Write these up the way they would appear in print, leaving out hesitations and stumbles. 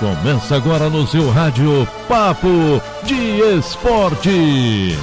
Começa agora no seu rádio Papo de Esporte.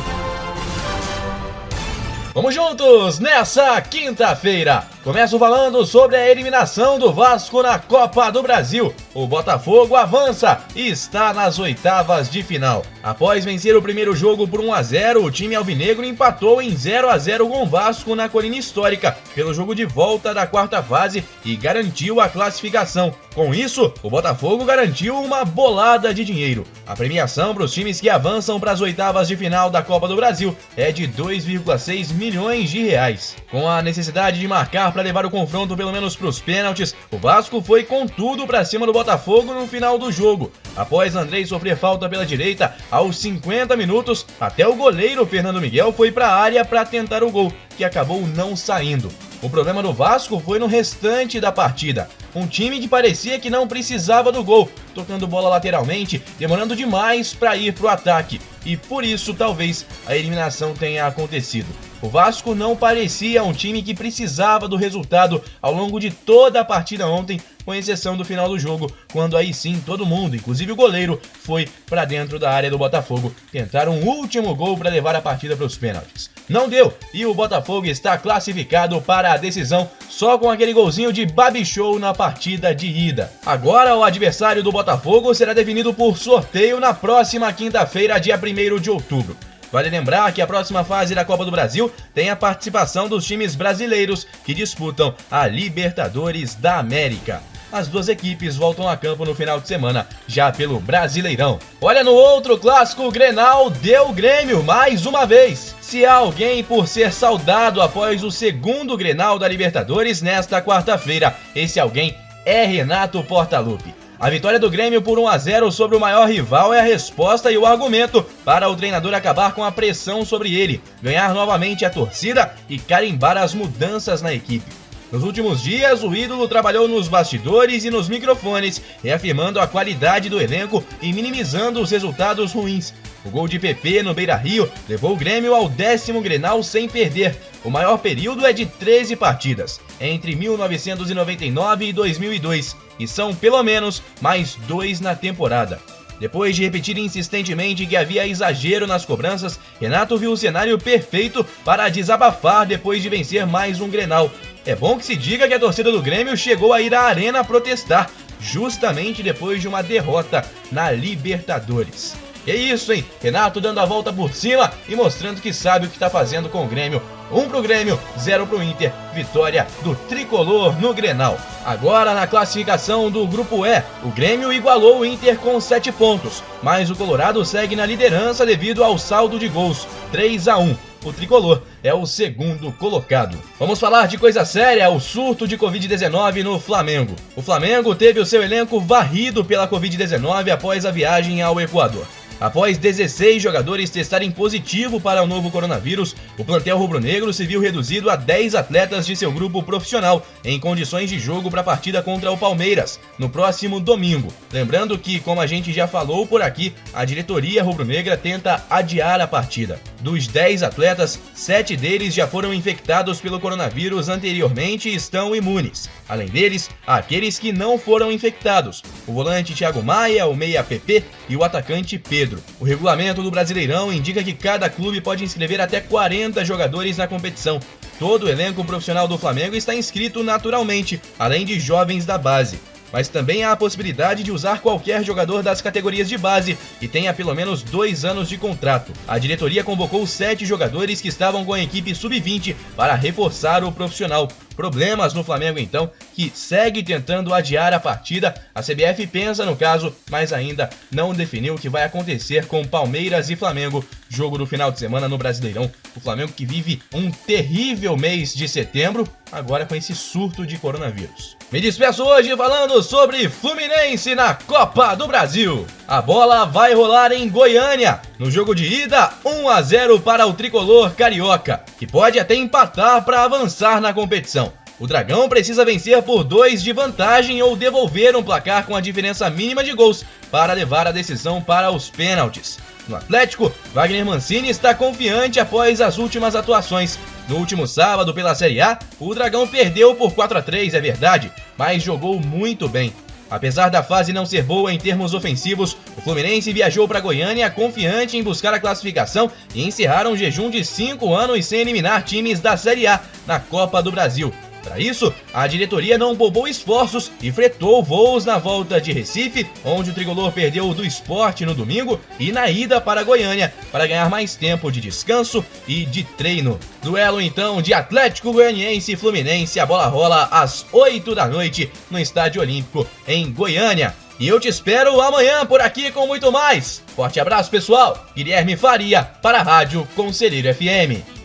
Vamos juntos nessa quinta-feira. Começo falando sobre a eliminação do Vasco na Copa do Brasil. O Botafogo avança e está nas oitavas de final. Após vencer o primeiro jogo por 1-0, o time alvinegro empatou em 0-0 com o Vasco na Colina Histórica pelo jogo de volta da quarta fase e garantiu a classificação. Com isso, o Botafogo garantiu uma bolada de dinheiro. A premiação para os times que avançam para as oitavas de final da Copa do Brasil é de 2,6 milhões de reais. Com a necessidade de marcar para levar o confronto pelo menos para os pênaltis, o Vasco foi com tudo para cima do Botafogo no final do jogo. Após Andrei sofrer falta pela direita, aos 50 minutos, até o goleiro Fernando Miguel foi para a área para tentar o gol, que acabou não saindo. O problema do Vasco foi no restante da partida. Um time que parecia que não precisava do gol, tocando bola lateralmente, demorando demais para ir para o ataque. E por isso, talvez, a eliminação tenha acontecido. O Vasco não parecia um time que precisava do resultado ao longo de toda a partida ontem, com exceção do final do jogo, quando aí sim todo mundo, inclusive o goleiro, foi para dentro da área do Botafogo tentar um último gol para levar a partida para os pênaltis. Não deu, e o Botafogo está classificado para a decisão só com aquele golzinho de Babichou na partida de ida. Agora o adversário do Botafogo será definido por sorteio na próxima quinta-feira, dia 1º de outubro. Vale lembrar que a próxima fase da Copa do Brasil tem a participação dos times brasileiros que disputam a Libertadores da América. As duas equipes voltam a campo no final de semana, já pelo Brasileirão. Olha, no outro clássico, o Grenal deu Grêmio mais uma vez. Se há alguém por ser saudado após o segundo Grenal da Libertadores nesta quarta-feira, esse alguém é Renato Portaluppi. A vitória do Grêmio por 1-0 sobre o maior rival é a resposta e o argumento para o treinador acabar com a pressão sobre ele, ganhar novamente a torcida e carimbar as mudanças na equipe. Nos últimos dias, o ídolo trabalhou nos bastidores e nos microfones, reafirmando a qualidade do elenco e minimizando os resultados ruins. O gol de PP no Beira-Rio levou o Grêmio ao 10º Grenal sem perder. O maior período é de 13 partidas, entre 1999 e 2002, e são pelo menos mais 2 na temporada. Depois de repetir insistentemente que havia exagero nas cobranças, Renato viu o cenário perfeito para desabafar depois de vencer mais um Grenal. É bom que se diga que a torcida do Grêmio chegou a ir à arena protestar, justamente depois de uma derrota na Libertadores. É isso, hein? Renato dando a volta por cima e mostrando que sabe o que está fazendo com o Grêmio. 1 pro Grêmio, 0 pro Inter. Vitória do Tricolor no Grenal. Agora na classificação do Grupo E, o Grêmio igualou o Inter com 7 pontos, mas o Colorado segue na liderança devido ao saldo de gols, 3-1. O Tricolor é o segundo colocado. Vamos falar de coisa séria, o surto de Covid-19 no Flamengo. O Flamengo teve o seu elenco varrido pela Covid-19 após a viagem ao Equador. Após 16 jogadores testarem positivo para o novo coronavírus, o plantel rubro-negro se viu reduzido a 10 atletas de seu grupo profissional em condições de jogo para a partida contra o Palmeiras, no próximo domingo. Lembrando que, como a gente já falou por aqui, a diretoria rubro-negra tenta adiar a partida. Dos 10 atletas, 7 deles já foram infectados pelo coronavírus anteriormente e estão imunes. Além deles, há aqueles que não foram infectados: o volante Thiago Maia, o meia PP e o atacante Pedro. O regulamento do Brasileirão indica que cada clube pode inscrever até 40 jogadores na competição. Todo o elenco profissional do Flamengo está inscrito naturalmente, além de jovens da base. Mas também há a possibilidade de usar qualquer jogador das categorias de base e tenha pelo menos 2 anos de contrato. A diretoria convocou 7 jogadores que estavam com a equipe sub-20 para reforçar o profissional. Problemas no Flamengo então, que segue tentando adiar a partida. A CBF pensa no caso, mas ainda não definiu o que vai acontecer com Palmeiras e Flamengo, jogo do final de semana no Brasileirão. O Flamengo que vive um terrível mês de setembro, agora com esse surto de coronavírus. Me despeço hoje falando sobre Fluminense na Copa do Brasil. A bola vai rolar em Goiânia. No jogo de ida, 1-0 para o tricolor carioca, que pode até empatar para avançar na competição. O Dragão precisa vencer por 2 de vantagem ou devolver um placar com a diferença mínima de gols para levar a decisão para os pênaltis. No Atlético, Wagner Mancini está confiante após as últimas atuações. No último sábado, pela Série A, o Dragão perdeu por 4-3, é verdade, mas jogou muito bem. Apesar da fase não ser boa em termos ofensivos, o Fluminense viajou para Goiânia confiante em buscar a classificação e encerrar um jejum de 5 anos sem eliminar times da Série A na Copa do Brasil. Para isso, a diretoria não poupou esforços e fretou voos na volta de Recife, onde o tricolor perdeu do Sport no domingo, e na ida para Goiânia, para ganhar mais tempo de descanso e de treino. Duelo então de Atlético Goianiense e Fluminense, a bola rola às 8 da noite no Estádio Olímpico, em Goiânia. E eu te espero amanhã por aqui com muito mais. Forte abraço, pessoal. Guilherme Faria para a Rádio Conselheiro FM.